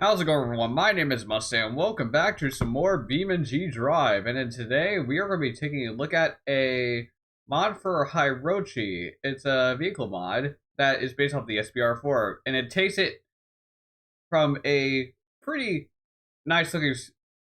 How's it going, everyone? My name is Mustang, and welcome back to some more BeamNG Drive. And then today, we are going to be taking a look at a mod for Hirochi. It's a vehicle mod that is based off the SBR4, and it takes it from a pretty nice-looking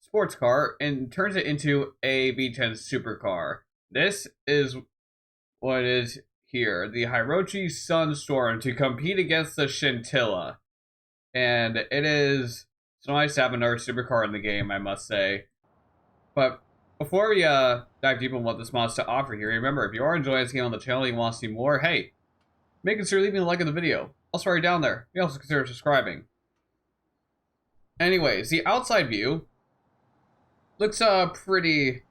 sports car and turns it into a V10 supercar. This is what it is here, the Hirochi Sunstorm, to compete against the Scintilla. And it is so nice to have another supercar in the game, I must say. But before we dive deep on what this mod's to offer here, remember, if you are enjoying this game on the channel and you want to see more, hey, make consider leaving a like on the video. Also, right down there, you also consider subscribing. Anyways, the outside view looks pretty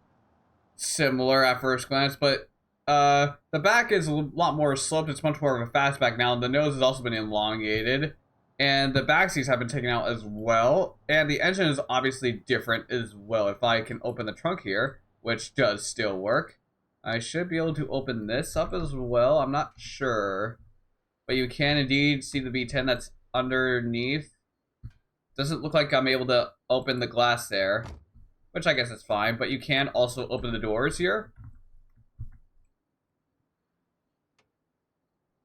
similar at first glance, but the back is a lot more sloped. It's much more of a fastback now. The nose has also been elongated. And the back seats have been taken out as well. And the engine is obviously different as well. If I can open the trunk here, which does still work, I should be able to open this up as well. I'm not sure. But you can indeed see the V10 that's underneath. Doesn't look like I'm able to open the glass there, which I guess is fine. But you can also open the doors here,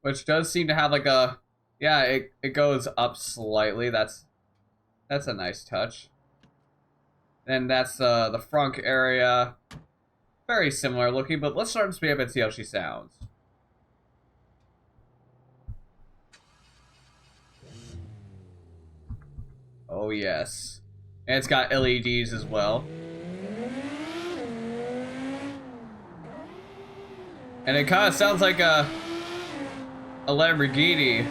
which does seem to have like a... Yeah, it goes up slightly. That's a nice touch. And that's the front area. Very similar looking, but let's start to speed up and see how she sounds. Oh yes. And it's got LEDs as well. And it kind of sounds like a Lamborghini.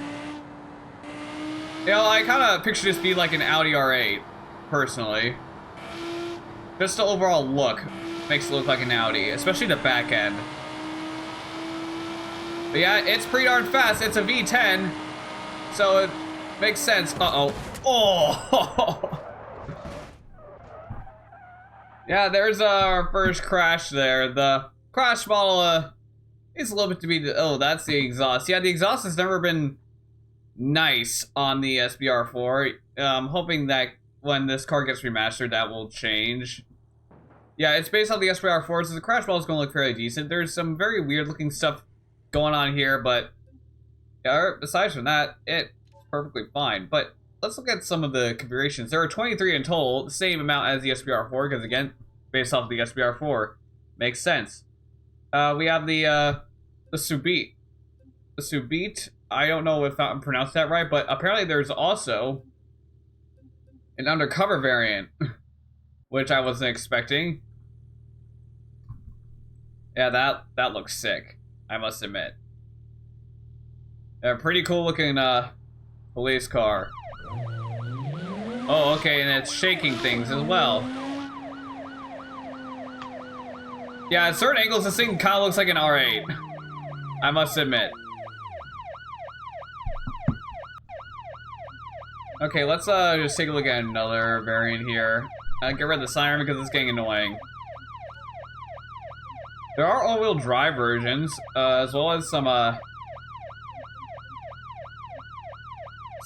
You know, I kind of picture this being like an Audi R8, personally. Just the overall look makes it look like an Audi, especially the back end. But yeah, it's pretty darn fast. It's a V10, so it makes sense. Uh-oh. Oh! Yeah, there's our first crash there. The crash model is a little bit to be... Oh, that's the exhaust. Yeah, the exhaust has never been nice on the SBR4. I'm hoping that when this car gets remastered, that will change. Yeah, it's based on the SBR4, so the crash model is going to look fairly decent. There's some very weird looking stuff going on here, but yeah, aside from that, it's perfectly fine. But let's look at some of the configurations. There are 23 in total, the same amount as the SBR4, because again, based off the SBR4, makes sense. We have the Subit. The Subit. I don't know if I'm pronounced that right, but apparently there's also an undercover variant, which I wasn't expecting. Yeah, that looks sick, I must admit. A pretty cool looking police car. Oh, okay, and it's shaking things as well. Yeah, at certain angles, this thing kind of looks like an R8. I must admit. Okay, let's just take a look at another variant here. Get rid of the siren because it's getting annoying. There are all-wheel drive versions, as well as some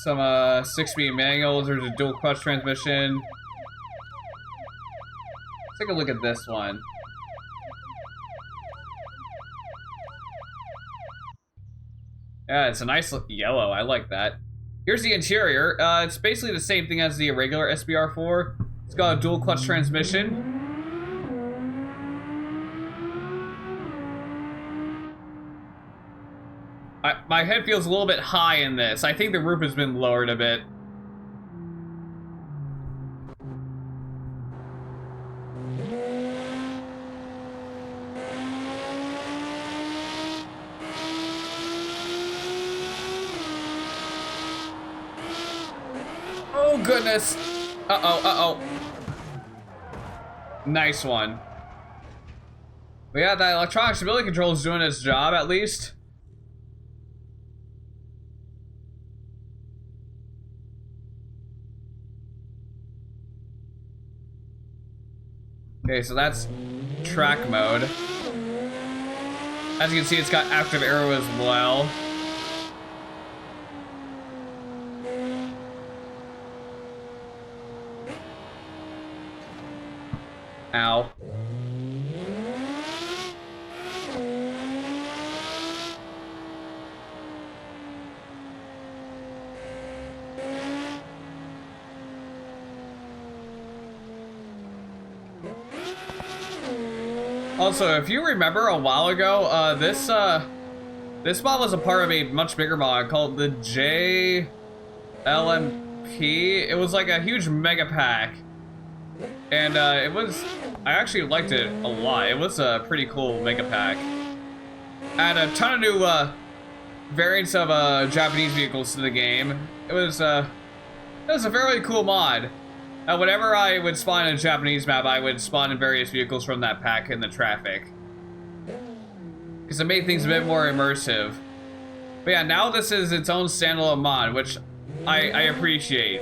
6-speed manuals. There's a dual clutch transmission. Let's take a look at this one. Yeah, it's a nice yellow. I like that. Here's the interior. It's basically the same thing as the regular SBR4. It's got a dual clutch transmission. My head feels a little bit high in this. I think the roof has been lowered a bit. Oh goodness. Uh-oh. Nice one. But yeah, that electronic stability control is doing its job, at least. Okay, so that's track mode. As you can see, it's got active aero as well. Ow. Also, if you remember a while ago, this mod was a part of a much bigger mod called the JLMP. It was like a huge mega pack. And I actually liked it a lot. It was a pretty cool mega pack. Add a ton of new variants of Japanese vehicles to the game. It was a fairly cool mod. Whenever I would spawn in a Japanese map, I would spawn in various vehicles from that pack in the traffic. Because it made things a bit more immersive. But yeah, now this is its own standalone mod, which I appreciate.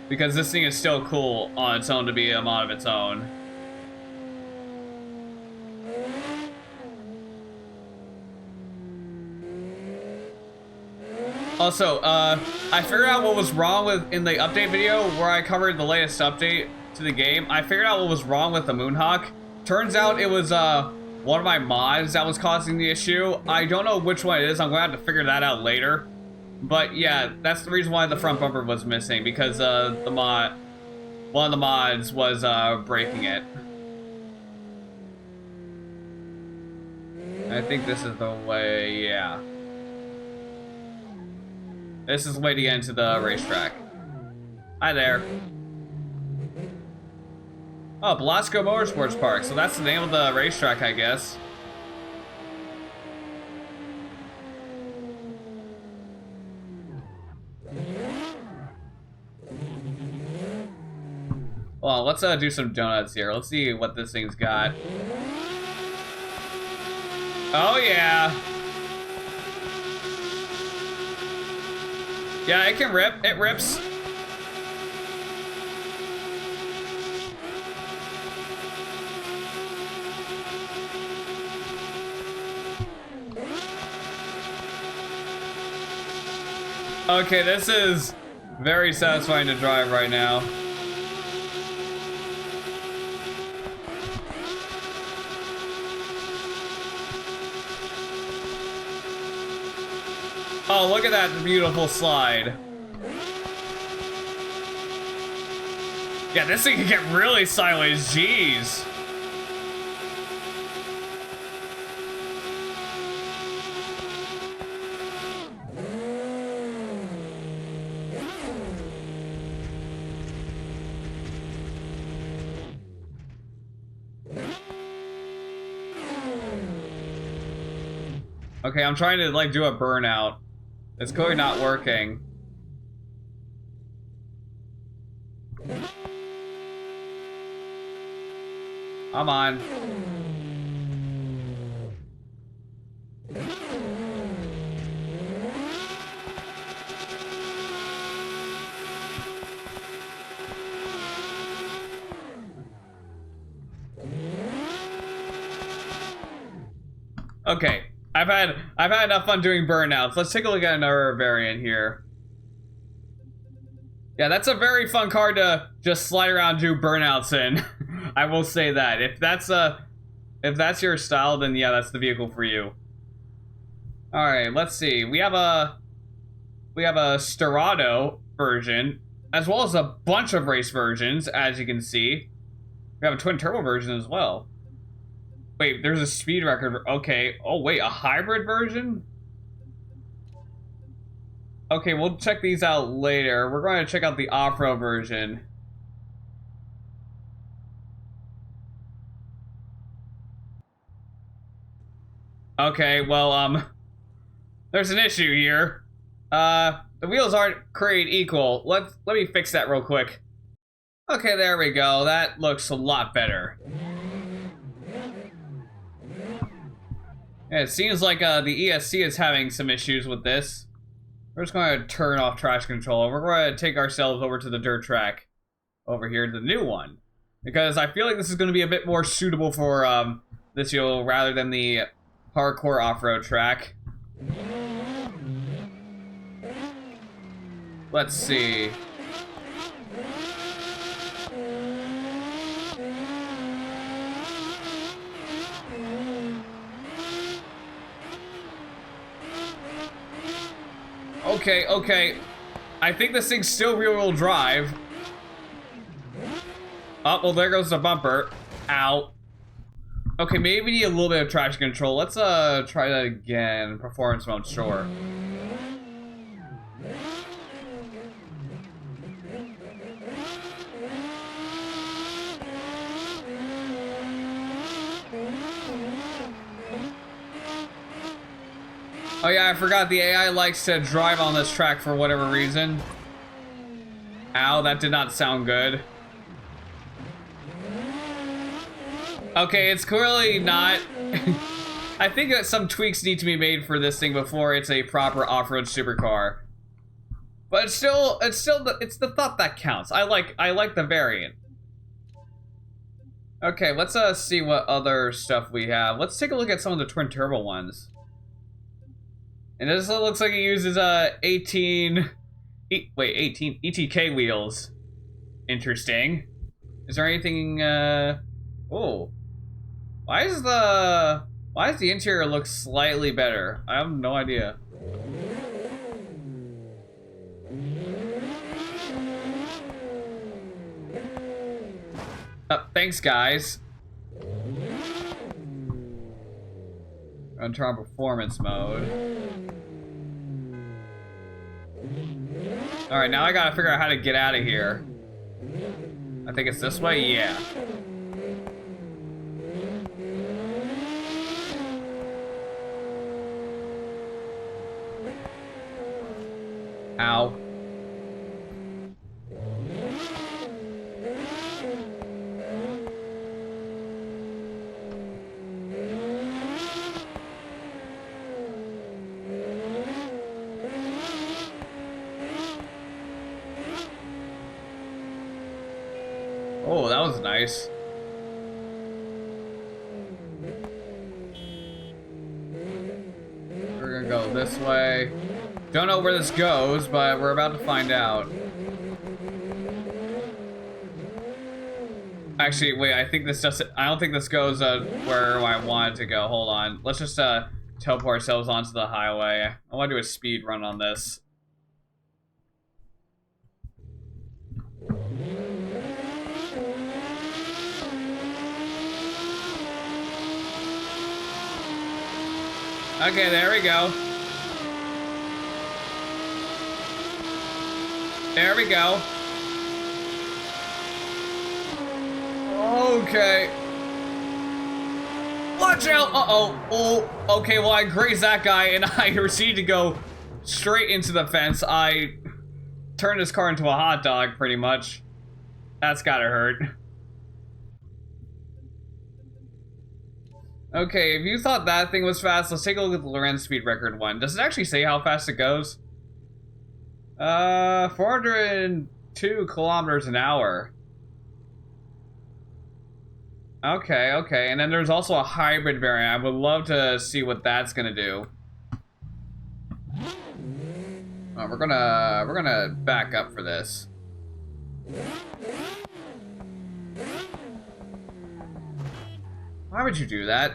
Because this thing is still cool on its own to be a mod of its own. Also, I figured out what was wrong in the update video where I covered the latest update to the game. I figured out what was wrong with the Moonhawk. Turns out it was one of my mods that was causing the issue. I don't know which one it is. I'm gonna have to figure that out later. But yeah, that's the reason why the front bumper was missing, because one of the mods was breaking it. I think this is the way, yeah. This is the way to get into the racetrack. Hi there. Oh, Belasco Motorsports Park. So that's the name of the racetrack, I guess. Well, let's do some donuts here. Let's see what this thing's got. Oh, yeah. Yeah, it can rip. It rips. Okay, this is very satisfying to drive right now. Oh, look at that beautiful slide. Yeah, this thing can get really sideways, jeez. Okay, I'm trying to like do a burnout. It's clearly not working. Come on. Okay. I've had enough fun doing burnouts. Let's take a look at another variant here. Yeah, that's a very fun car to just slide around and do burnouts in. I will say that. If that's your style, then yeah, that's the vehicle for you. All right, let's see. We have a Storado version, as well as a bunch of race versions, as you can see. We have a twin turbo version as well. Wait, there's a speed record. Okay. Oh, wait, a hybrid version? Okay, we'll check these out later. We're going to check out the off-road version. Okay, well, there's an issue here. The wheels aren't created equal. Let me fix that real quick. Okay, there we go. That looks a lot better. Yeah, it seems like the ESC is having some issues with this. We're just going to turn off traction control. We're going to take ourselves over to the dirt track over here, the new one. Because I feel like this is going to be a bit more suitable for this vehicle rather than the hardcore off-road track. Let's see. Okay, okay. I think this thing's still rear-wheel drive. Oh, well, there goes the bumper. Ow. Okay, maybe we need a little bit of traction control. Let's try that again. Performance mode, sure. Oh yeah, I forgot the AI likes to drive on this track for whatever reason. Ow, that did not sound good. Okay, it's clearly not. I think that some tweaks need to be made for this thing before it's a proper off-road supercar. But it's the thought that counts. I like the variant. Okay, let's see what other stuff we have. Let's take a look at some of the twin turbo ones. And this looks like it uses 18 ETK wheels. Interesting. Is there anything oh. Why does the interior look slightly better? I have no idea. Thanks guys. I'm turn on performance mode. Alright, now I gotta figure out how to get out of here. I think it's this way? Yeah. Ow. Oh, that was nice. We're gonna go this way. Don't know where this goes, but we're about to find out. Actually, wait, I don't think this goes where I want it to go. Hold on. Let's just teleport ourselves onto the highway. I want to do a speed run on this. Okay, there we go. There we go. Okay. Watch out! Uh-oh. Oh, okay, well, I grazed that guy, and I proceeded to go straight into the fence. I turned this car into a hot dog, pretty much. That's gotta hurt. Okay, if you thought that thing was fast, let's take a look at the Lorenz speed record one. Does it actually say how fast it goes? 402 kilometers an hour. Okay, okay, and then there's also a hybrid variant. I would love to see what that's gonna do. We're gonna back up for this. Why would you do that?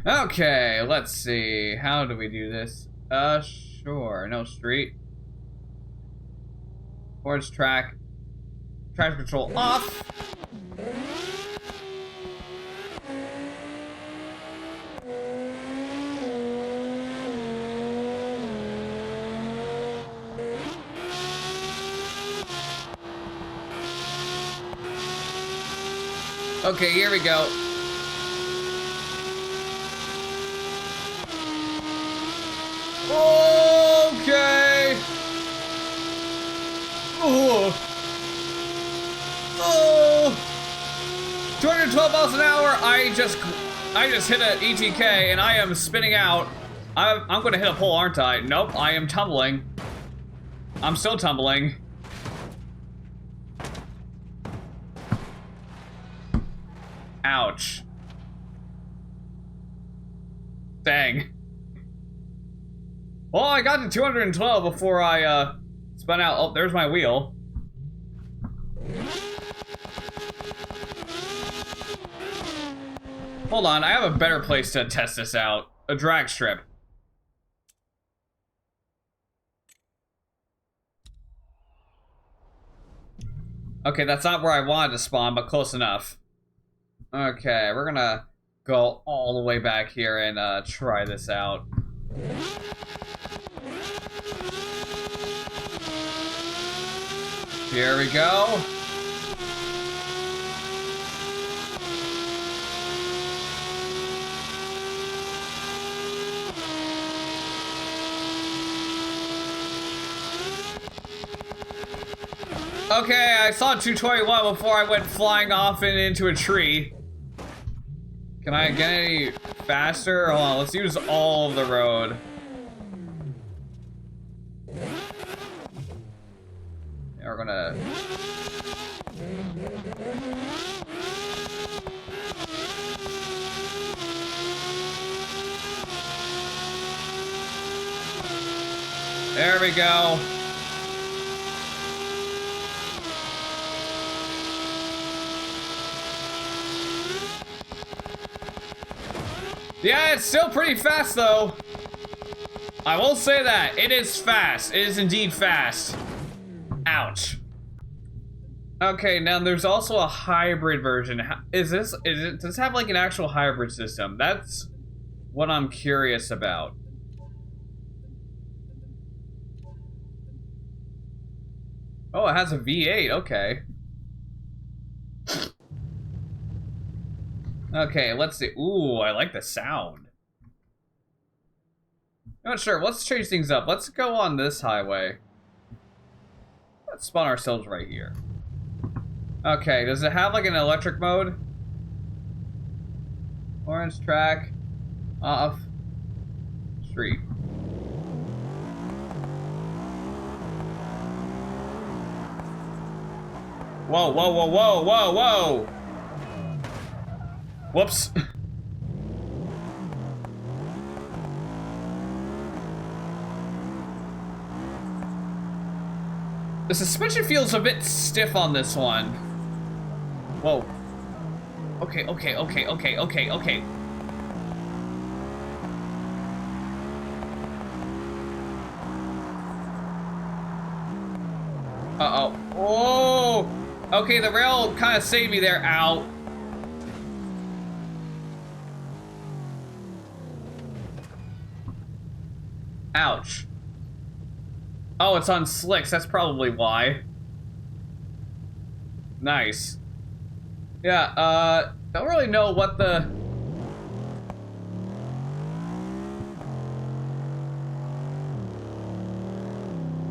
Okay, let's see. How do we do this? Sure. No, street. Towards track. Traction control off. Okay, here we go. Okay. Oh. Oh. 212 miles an hour. I just hit an ETK and I am spinning out. I'm gonna hit a pole, aren't I? Nope, I am tumbling. I'm still tumbling. Ouch. Dang. Well, I got to 212 before I spun out. Oh, there's my wheel. Hold on, I have a better place to test this out. A drag strip. Okay, that's not where I wanted to spawn, but close enough. Okay, we're gonna go all the way back here and try this out. Here we go. Okay, I saw 221 before I went flying off and into a tree. Can I get any faster? Hold on, let's use all of the road. Yeah, we're gonna... There we go. Yeah, it's still pretty fast though. I will say that. It is fast. It is indeed fast. Ouch. Okay, now there's also a hybrid version. Does this have like an actual hybrid system? That's what I'm curious about. Oh, it has a V8, okay. Okay, let's see. Ooh, I like the sound. Not sure, let's change things up. Let's go on this highway. Let's spawn ourselves right here. Okay, does it have like an electric mode? Orange track. Off. Street. Whoa, whoa, whoa, whoa, whoa, whoa! Whoops. The suspension feels a bit stiff on this one. Whoa. Okay, okay, okay, okay, okay, okay. Uh-oh. Oh! Okay, the rail kind of saved me there. Ow. Ouch. Oh, it's on slicks. That's probably why. Nice. Yeah, don't really know what the...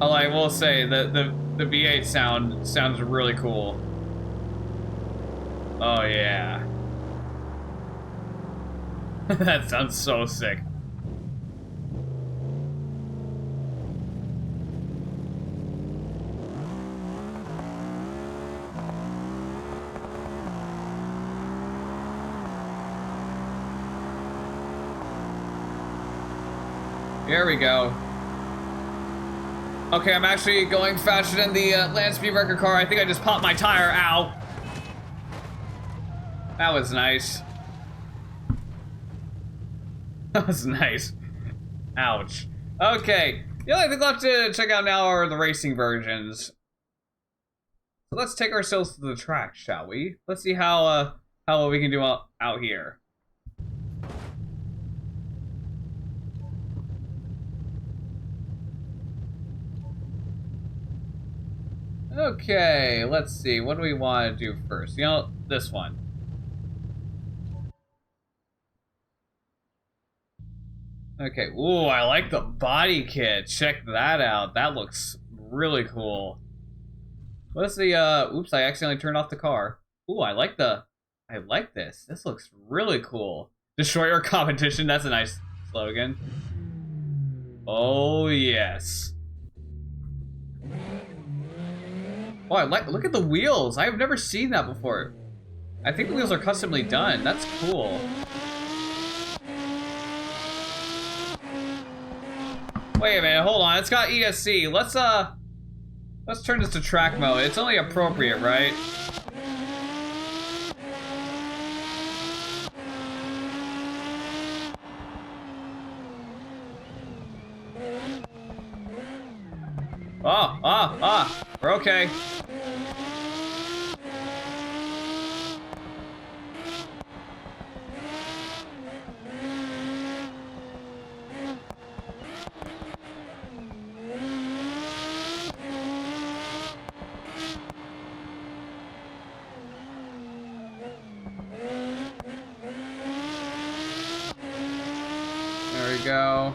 Oh, I will say, the V8 sounds really cool. Oh, yeah. That sounds so sick. Here we go. Okay, I'm actually going faster than the land speed record car. I think I just popped my tire out. That was nice. That was nice. Ouch. Okay. The only thing left to check out now are the racing versions. So let's take ourselves to the track, shall we? Let's see how we can do out here. Okay, let's see. What do we want to do first? You know, this one. Okay. Ooh, I like the body kit. Check that out. That looks really cool. What's the, oops, I accidentally turned off the car. Ooh, I like this. This looks really cool. Destroy your competition. That's a nice slogan. Oh, yes. Oh, look at the wheels. I have never seen that before. I think the wheels are customly done. That's cool. Wait a minute, hold on. It's got ESC. Let's turn this to track mode. It's only appropriate, right? We're okay. There we go.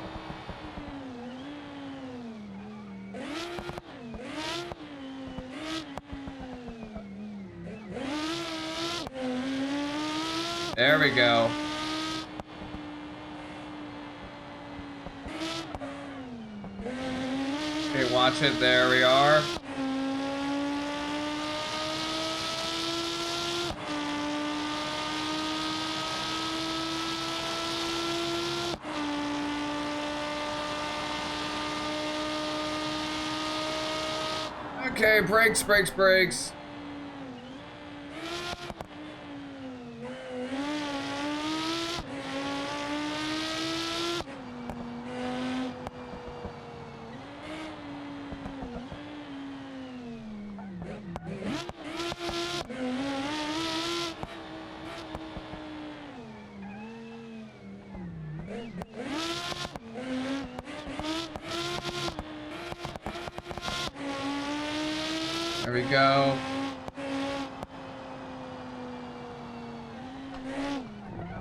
There we go. Okay, watch it. There we are. Okay, brakes, brakes, brakes. There we go.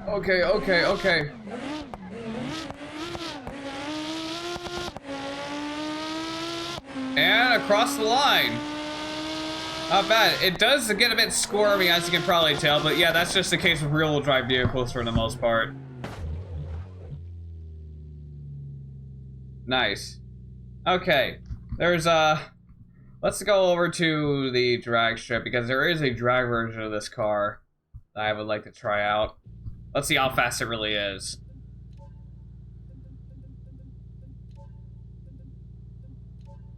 Okay, okay, okay. And across the line. Not bad. It does get a bit squirmy, as you can probably tell, but yeah, that's just the case with rear-wheel drive vehicles for the most part. Nice. Okay. There's let's go over to the drag strip, because there is a drag version of this car that I would like to try out. Let's see how fast it really is.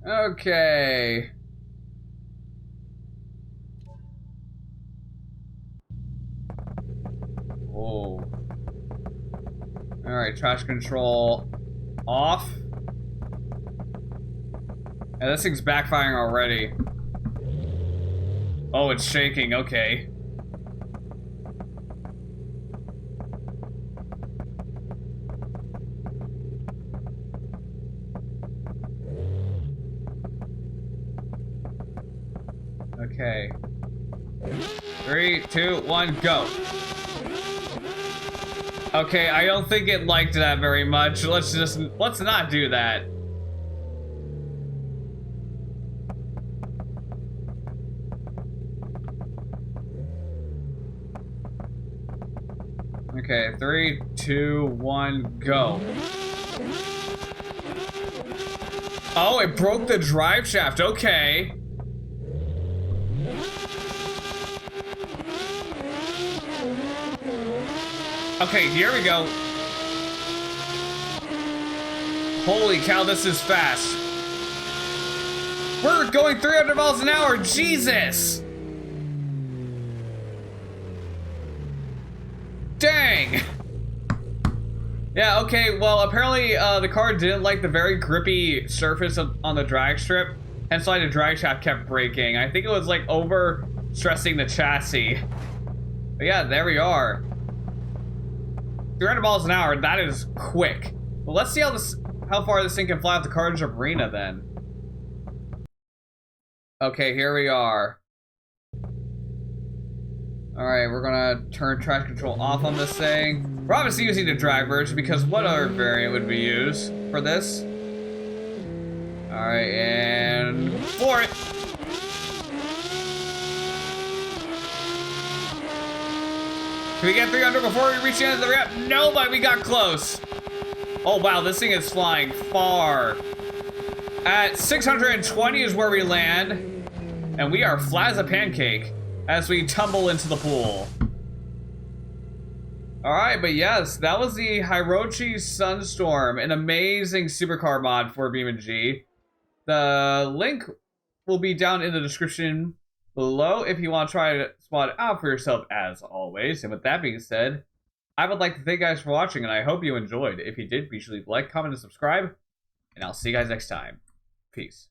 Okay. Whoa. Alright, traction control off. And this thing's backfiring already. Oh, it's shaking, okay. Okay. 3, 2, 1, go. Okay, I don't think it liked that very much. Let's not do that. Okay, 3, 2, 1, go. Oh, it broke the drive shaft, okay. Okay, here we go. Holy cow, this is fast. We're going 300 miles an hour, Jesus! Dang! Yeah, okay, well, apparently the car didn't like the very grippy surface on the drag strip, hence why the drag shaft kept breaking. I think it was like over stressing the chassis. But yeah, there we are. 300 miles an hour, that is quick. Well, let's see how far this thing can fly off the Carnage Arena then. Okay, here we are. Alright, we're gonna turn traction control off on this thing. We're obviously using the drag version, because what other variant would we use for this? Alright, and for it! Can we get 300 before we reach the end of the ramp? No, but we got close. Oh wow, this thing is flying far. At 620 is where we land, and we are flat as a pancake as we tumble into the pool. Alright, but yes, that was the Hirochi Sunstorm, an amazing supercar mod for BeamNG. The link will be down in the description below if you want to try to spot it out for yourself, as always. And with that being said, I would like to thank you guys for watching, and I hope you enjoyed. If you did, be sure to leave a like, comment, and subscribe, and I'll see you guys next time. Peace.